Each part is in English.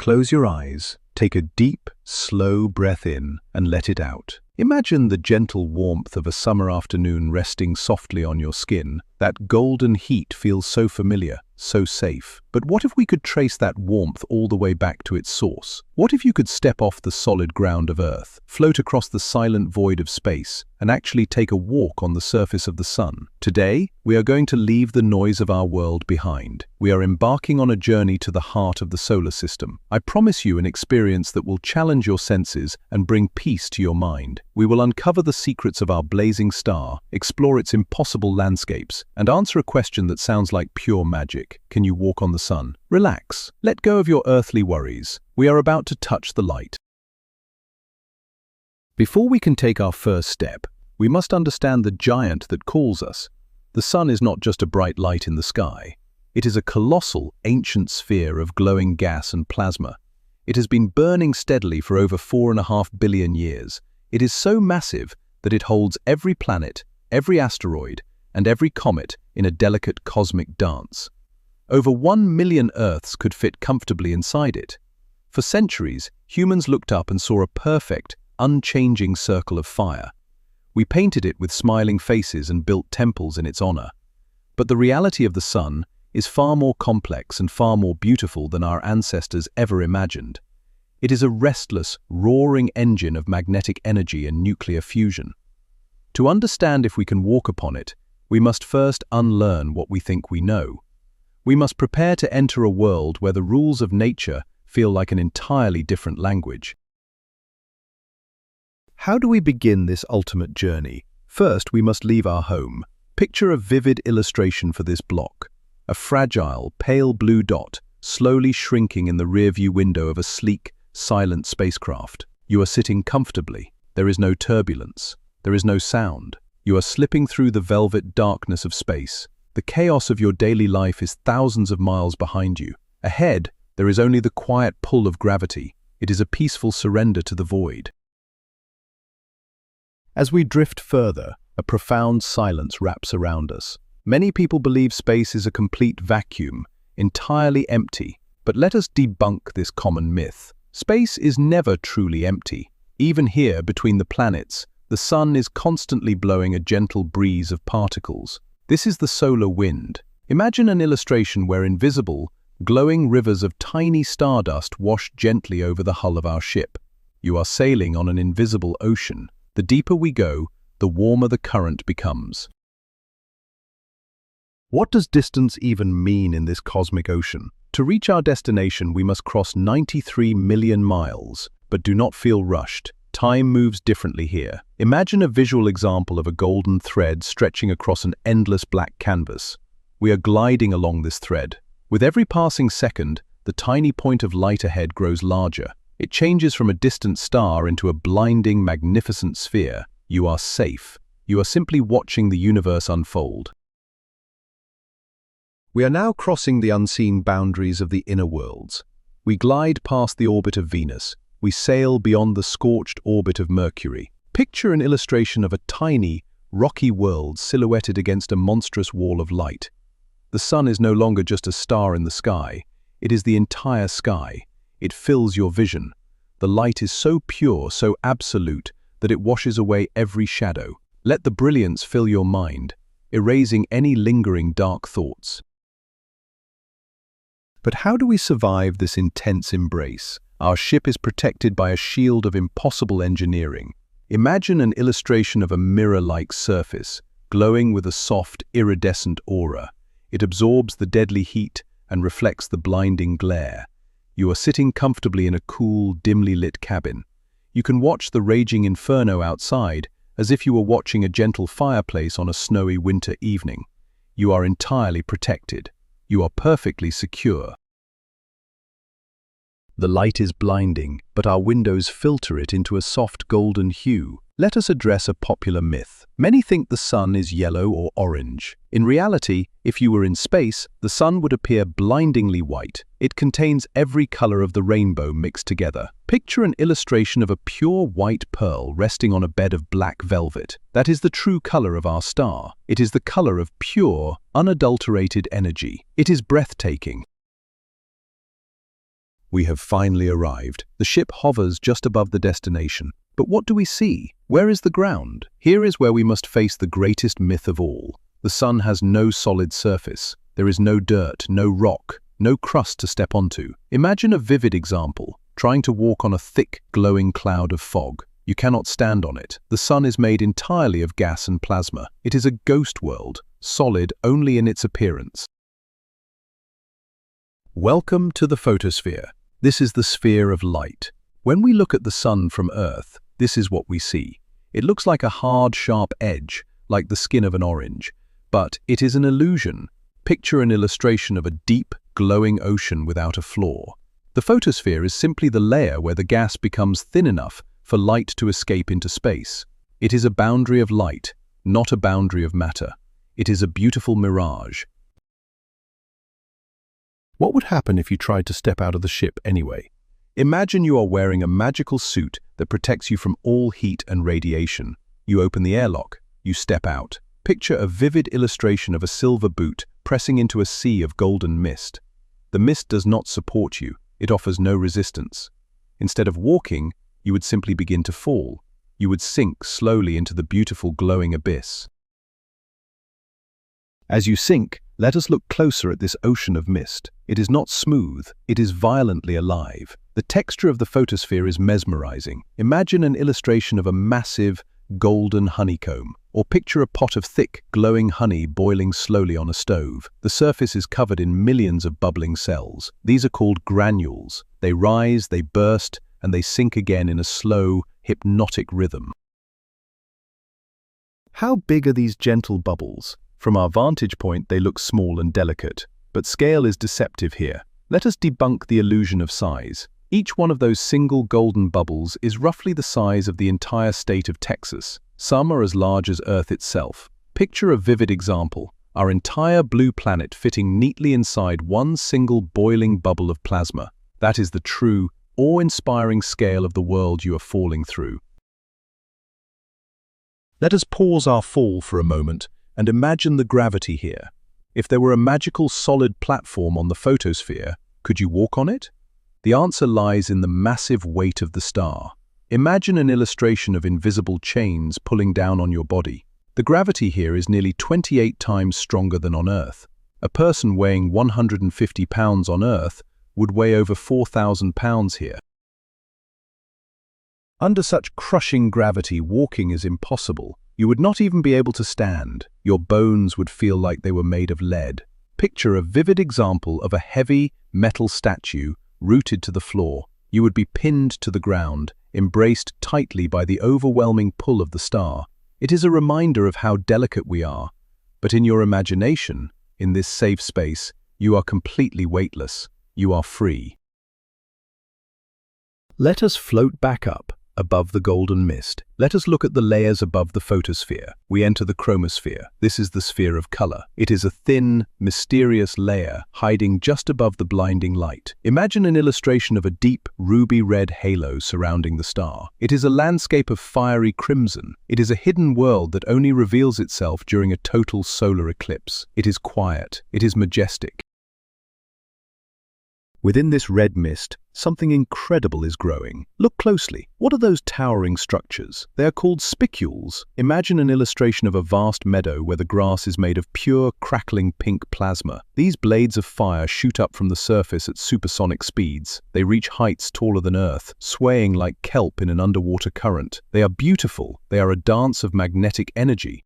Close your eyes, take a deep, slow breath in and let it out. Imagine the gentle warmth of a summer afternoon resting softly on your skin. That golden heat feels so familiar, so safe. But what if we could trace that warmth all the way back to its source? What if you could step off the solid ground of Earth, float across the silent void of space, and actually take a walk on the surface of the sun? Today, we are going to leave the noise of our world behind. We are embarking on a journey to the heart of the solar system. I promise you an experience that will challenge your senses and bring peace to your mind. We will uncover the secrets of our blazing star, explore its impossible landscapes, and answer a question that sounds like pure magic. Can you walk on the sun? Relax. Let go of your earthly worries. We are about to touch the light. Before we can take our first step, we must understand the giant that calls us. The sun is not just a bright light in the sky. It is a colossal, ancient sphere of glowing gas and plasma. It has been burning steadily for over 4.5 billion years. It is so massive that it holds every planet, every asteroid, and every comet in a delicate cosmic dance. Over 1 million Earths could fit comfortably inside it. For centuries, humans looked up and saw a perfect, unchanging circle of fire. We painted it with smiling faces and built temples in its honor. But the reality of the sun is far more complex and far more beautiful than our ancestors ever imagined. It is a restless, roaring engine of magnetic energy and nuclear fusion. To understand if we can walk upon it, we must first unlearn what we think we know. We must prepare to enter a world where the rules of nature feel like an entirely different language. How do we begin this ultimate journey? First, we must leave our home. Picture a vivid illustration for this block. A fragile, pale blue dot, slowly shrinking in the rearview window of a sleek, silent spacecraft. You are sitting comfortably. There is no turbulence. There is no sound. You are slipping through the velvet darkness of space. The chaos of your daily life is thousands of miles behind you. Ahead, there is only the quiet pull of gravity. It is a peaceful surrender to the void. As we drift further, a profound silence wraps around us. Many people believe space is a complete vacuum, entirely empty. But let us debunk this common myth. Space is never truly empty. Even here, between the planets, the sun is constantly blowing a gentle breeze of particles. This is the solar wind. Imagine an illustration where invisible, glowing rivers of tiny stardust wash gently over the hull of our ship. You are sailing on an invisible ocean. The deeper we go, the warmer the current becomes. What does distance even mean in this cosmic ocean? To reach our destination, we must cross 93 million miles. But do not feel rushed. Time moves differently here. Imagine a visual example of a golden thread stretching across an endless black canvas. We are gliding along this thread. With every passing second, the tiny point of light ahead grows larger. It changes from a distant star into a blinding, magnificent sphere. You are safe. You are simply watching the universe unfold. We are now crossing the unseen boundaries of the inner worlds. We glide past the orbit of Venus. We sail beyond the scorched orbit of Mercury. Picture an illustration of a tiny, rocky world silhouetted against a monstrous wall of light. The sun is no longer just a star in the sky. It is the entire sky. It fills your vision. The light is so pure, so absolute, that it washes away every shadow. Let the brilliance fill your mind, erasing any lingering dark thoughts. But how do we survive this intense embrace? Our ship is protected by a shield of impossible engineering. Imagine an illustration of a mirror-like surface, glowing with a soft, iridescent aura. It absorbs the deadly heat and reflects the blinding glare. You are sitting comfortably in a cool, dimly lit cabin. You can watch the raging inferno outside as if you were watching a gentle fireplace on a snowy winter evening. You are entirely protected. You are perfectly secure. The light is blinding, but our windows filter it into a soft golden hue. Let us address a popular myth. Many think the sun is yellow or orange. In reality, if you were in space, the sun would appear blindingly white. It contains every color of the rainbow mixed together. Picture an illustration of a pure white pearl resting on a bed of black velvet. That is the true color of our star. It is the color of pure, unadulterated energy. It is breathtaking. We have finally arrived. The ship hovers just above the destination. But what do we see? Where is the ground? Here is where we must face the greatest myth of all. The sun has no solid surface. There is no dirt, no rock, no crust to step onto. Imagine a vivid example, trying to walk on a thick, glowing cloud of fog. You cannot stand on it. The sun is made entirely of gas and plasma. It is a ghost world, solid only in its appearance. Welcome to the photosphere. This is the sphere of light. When we look at the sun from Earth, this is what we see. It looks like a hard, sharp edge, like the skin of an orange. But it is an illusion. Picture an illustration of a deep, glowing ocean without a flaw. The photosphere is simply the layer where the gas becomes thin enough for light to escape into space. It is a boundary of light, not a boundary of matter. It is a beautiful mirage. What would happen if you tried to step out of the ship anyway? Imagine you are wearing a magical suit that protects you from all heat and radiation. You open the airlock. You step out. Picture a vivid illustration of a silver boot pressing into a sea of golden mist. The mist does not support you. It offers no resistance. Instead of walking, you would simply begin to fall. You would sink slowly into the beautiful glowing abyss. As you sink, let us look closer at this ocean of mist. It is not smooth, it is violently alive. The texture of the photosphere is mesmerizing. Imagine an illustration of a massive, golden honeycomb, or picture a pot of thick, glowing honey boiling slowly on a stove. The surface is covered in millions of bubbling cells. These are called granules. They rise, they burst, and they sink again in a slow, hypnotic rhythm. How big are these gentle bubbles? From our vantage point, they look small and delicate, but scale is deceptive here. Let us debunk the illusion of size. Each one of those single golden bubbles is roughly the size of the entire state of Texas. Some are as large as Earth itself. Picture a vivid example, our entire blue planet fitting neatly inside one single boiling bubble of plasma. That is the true, awe-inspiring scale of the world you are falling through. Let us pause our fall for a moment and imagine the gravity here. If there were a magical solid platform on the photosphere, could you walk on it? The answer lies in the massive weight of the star. Imagine an illustration of invisible chains pulling down on your body. The gravity here is nearly 28 times stronger than on Earth. A person weighing 150 pounds on Earth would weigh over 4,000 pounds here. Under such crushing gravity, walking is impossible. You would not even be able to stand. Your bones would feel like they were made of lead. Picture a vivid example of a heavy, metal statue rooted to the floor. You would be pinned to the ground, embraced tightly by the overwhelming pull of the star. It is a reminder of how delicate we are. But in your imagination, in this safe space, you are completely weightless. You are free. Let us float back up, above the golden mist. Let us look at the layers above the photosphere. We enter the chromosphere. This is the sphere of color. It is a thin, mysterious layer hiding just above the blinding light. Imagine an illustration of a deep, ruby-red halo surrounding the star. It is a landscape of fiery crimson. It is a hidden world that only reveals itself during a total solar eclipse. It is quiet. It is majestic. Within this red mist, something incredible is growing. Look closely. What are those towering structures? They are called spicules. Imagine an illustration of a vast meadow where the grass is made of pure, crackling pink plasma. These blades of fire shoot up from the surface at supersonic speeds. They reach heights taller than Earth, swaying like kelp in an underwater current. They are beautiful. They are a dance of magnetic energy.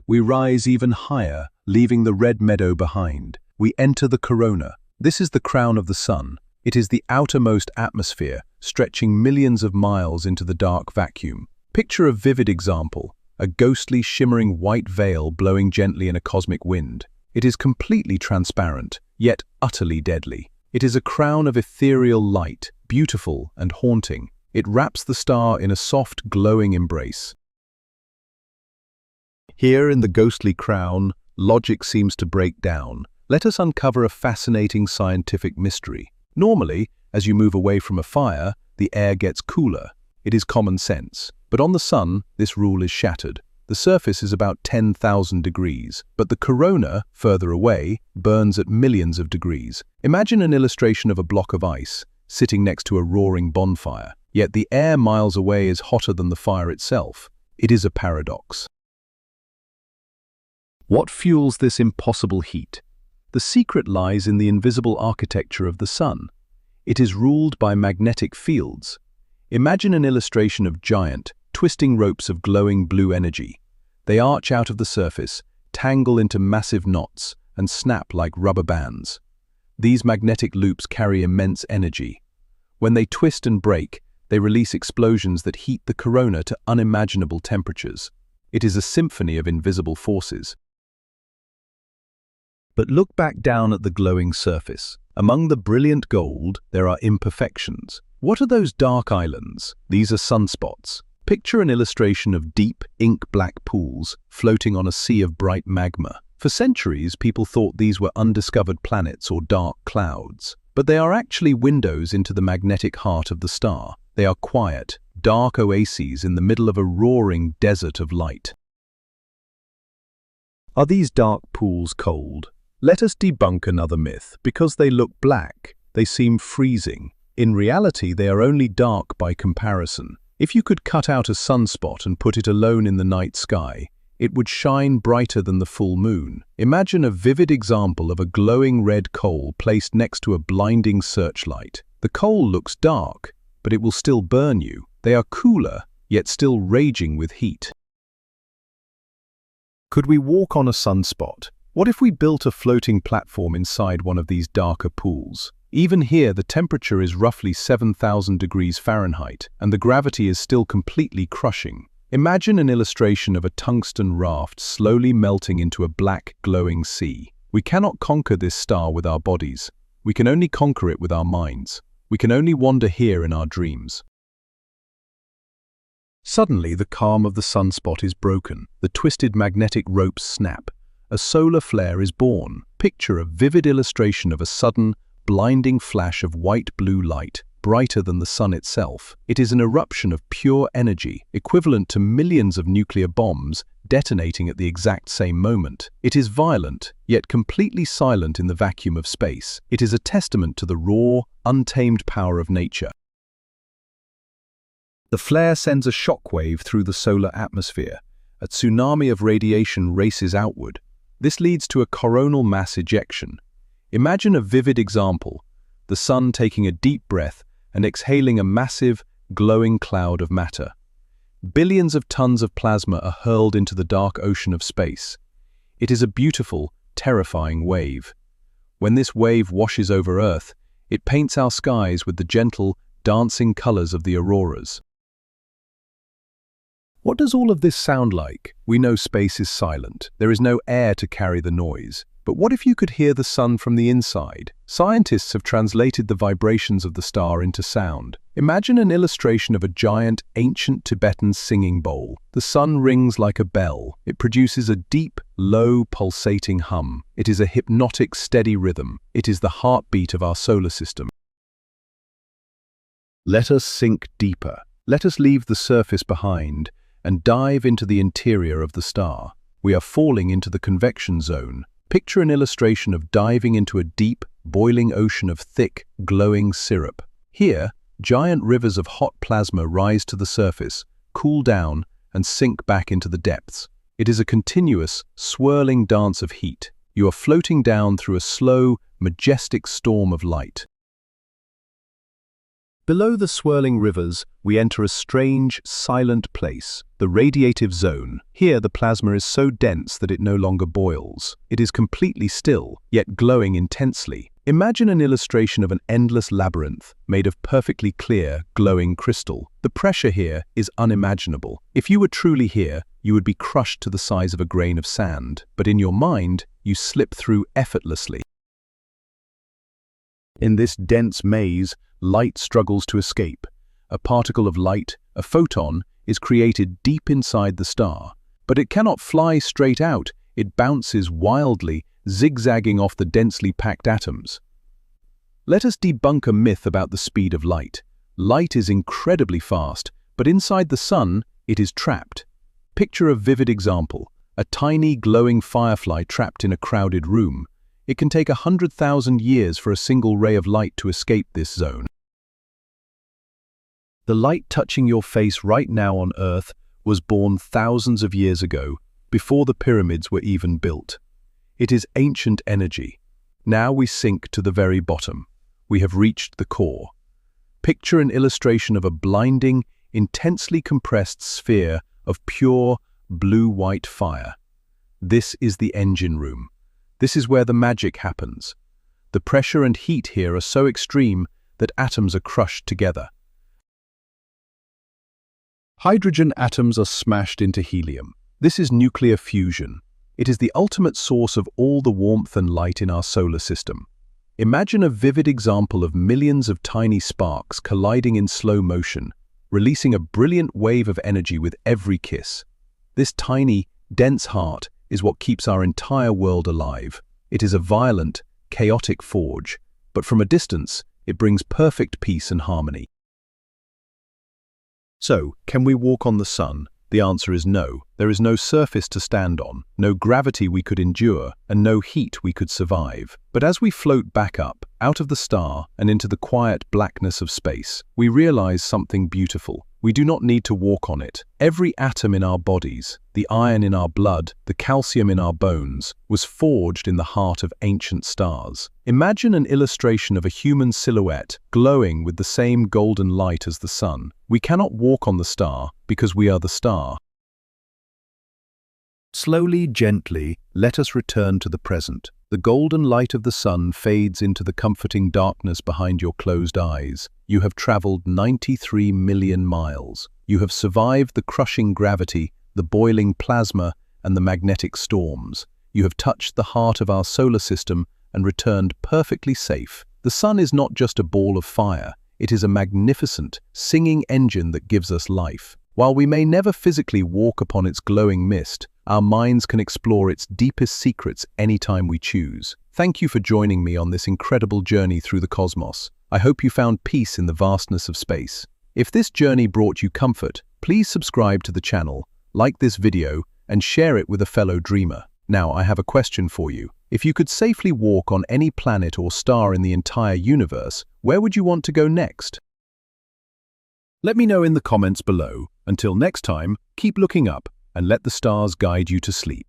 We rise even higher, leaving the red meadow behind. We enter the corona. This is the crown of the sun. It is the outermost atmosphere, stretching millions of miles into the dark vacuum. Picture a vivid example, a ghostly, shimmering white veil blowing gently in a cosmic wind. It is completely transparent, yet utterly deadly. It is a crown of ethereal light, beautiful and haunting. It wraps the star in a soft, glowing embrace. Here in the ghostly crown, logic seems to break down. Let us uncover a fascinating scientific mystery. Normally, as you move away from a fire, the air gets cooler. It is common sense. But on the sun, this rule is shattered. The surface is about 10,000 degrees, but the corona, further away, burns at millions of degrees. Imagine an illustration of a block of ice sitting next to a roaring bonfire, yet the air miles away is hotter than the fire itself. It is a paradox. What fuels this impossible heat? The secret lies in the invisible architecture of the sun. It is ruled by magnetic fields. Imagine an illustration of giant, twisting ropes of glowing blue energy. They arch out of the surface, tangle into massive knots, and snap like rubber bands. These magnetic loops carry immense energy. When they twist and break, they release explosions that heat the corona to unimaginable temperatures. It is a symphony of invisible forces. But look back down at the glowing surface. Among the brilliant gold, there are imperfections. What are those dark islands? These are sunspots. Picture an illustration of deep, ink-black pools floating on a sea of bright magma. For centuries, people thought these were undiscovered planets or dark clouds. But they are actually windows into the magnetic heart of the star. They are quiet, dark oases in the middle of a roaring desert of light. Are these dark pools cold? Let us debunk another myth. Because they look black, they seem freezing. In reality, they are only dark by comparison. If you could cut out a sunspot and put it alone in the night sky, it would shine brighter than the full moon. Imagine a vivid example of a glowing red coal placed next to a blinding searchlight. The coal looks dark, but it will still burn you. They are cooler, yet still raging with heat. Could we walk on a sunspot? What if we built a floating platform inside one of these darker pools? Even here, the temperature is roughly 7,000 degrees Fahrenheit, and the gravity is still completely crushing. Imagine an illustration of a tungsten raft slowly melting into a black, glowing sea. We cannot conquer this star with our bodies. We can only conquer it with our minds. We can only wander here in our dreams. Suddenly, the calm of the sunspot is broken. The twisted magnetic ropes snap. A solar flare is born. Picture a vivid illustration of a sudden, blinding flash of white-blue light, brighter than the sun itself. It is an eruption of pure energy, equivalent to millions of nuclear bombs detonating at the exact same moment. It is violent, yet completely silent in the vacuum of space. It is a testament to the raw, untamed power of nature. The flare sends a shockwave through the solar atmosphere. A tsunami of radiation races outward. This leads to a coronal mass ejection. Imagine a vivid example, the sun taking a deep breath and exhaling a massive, glowing cloud of matter. Billions of tons of plasma are hurled into the dark ocean of space. It is a beautiful, terrifying wave. When this wave washes over Earth, it paints our skies with the gentle, dancing colors of the auroras. What does all of this sound like? We know space is silent. There is no air to carry the noise. But what if you could hear the sun from the inside? Scientists have translated the vibrations of the star into sound. Imagine an illustration of a giant, ancient Tibetan singing bowl. The sun rings like a bell. It produces a deep, low, pulsating hum. It is a hypnotic, steady rhythm. It is the heartbeat of our solar system. Let us sink deeper. Let us leave the surface behind and dive into the interior of the star. We are falling into the convection zone. Picture an illustration of diving into a deep, boiling ocean of thick, glowing syrup. Here, giant rivers of hot plasma rise to the surface, cool down, and sink back into the depths. It is a continuous, swirling dance of heat. You are floating down through a slow, majestic storm of light. Below the swirling rivers, we enter a strange, silent place, the radiative zone. Here, the plasma is so dense that it no longer boils. It is completely still, yet glowing intensely. Imagine an illustration of an endless labyrinth made of perfectly clear, glowing crystal. The pressure here is unimaginable. If you were truly here, you would be crushed to the size of a grain of sand. But in your mind, you slip through effortlessly. In this dense maze, light struggles to escape. A particle of light, a photon, is created deep inside the star. But it cannot fly straight out. It bounces wildly, zigzagging off the densely packed atoms. Let us debunk a myth about the speed of light. Light is incredibly fast, but inside the sun, it is trapped. Picture a vivid example, a tiny glowing firefly trapped in a crowded room. It can take 100,000 years for a single ray of light to escape this zone. The light touching your face right now on Earth was born thousands of years ago, before the pyramids were even built. It is ancient energy. Now we sink to the very bottom. We have reached the core. Picture an illustration of a blinding, intensely compressed sphere of pure, blue-white fire. This is the engine room. This is where the magic happens. The pressure and heat here are so extreme that atoms are crushed together. Hydrogen atoms are smashed into helium. This is nuclear fusion. It is the ultimate source of all the warmth and light in our solar system. Imagine a vivid example of millions of tiny sparks colliding in slow motion, releasing a brilliant wave of energy with every kiss. This tiny, dense heart is what keeps our entire world alive. It is a violent, chaotic forge, but from a distance, it brings perfect peace and harmony. So, can we walk on the sun? The answer is no. There is no surface to stand on, no gravity we could endure, and no heat we could survive. But as we float back up, out of the star and into the quiet blackness of space, we realize something beautiful. We do not need to walk on it. Every atom in our bodies, the iron in our blood, the calcium in our bones, was forged in the heart of ancient stars. Imagine an illustration of a human silhouette glowing with the same golden light as the sun. We cannot walk on the star because we are the star. Slowly, gently, let us return to the present. The golden light of the sun fades into the comforting darkness behind your closed eyes. You have traveled 93 million miles. You have survived the crushing gravity, the boiling plasma, and the magnetic storms. You have touched the heart of our solar system and returned perfectly safe. The sun is not just a ball of fire. It is a magnificent, singing engine that gives us life. While we may never physically walk upon its glowing mist, our minds can explore its deepest secrets anytime we choose. Thank you for joining me on this incredible journey through the cosmos. I hope you found peace in the vastness of space. If this journey brought you comfort, please subscribe to the channel, like this video, and share it with a fellow dreamer. Now, I have a question for you. If you could safely walk on any planet or star in the entire universe, where would you want to go next? Let me know in the comments below. Until next time, keep looking up and let the stars guide you to sleep.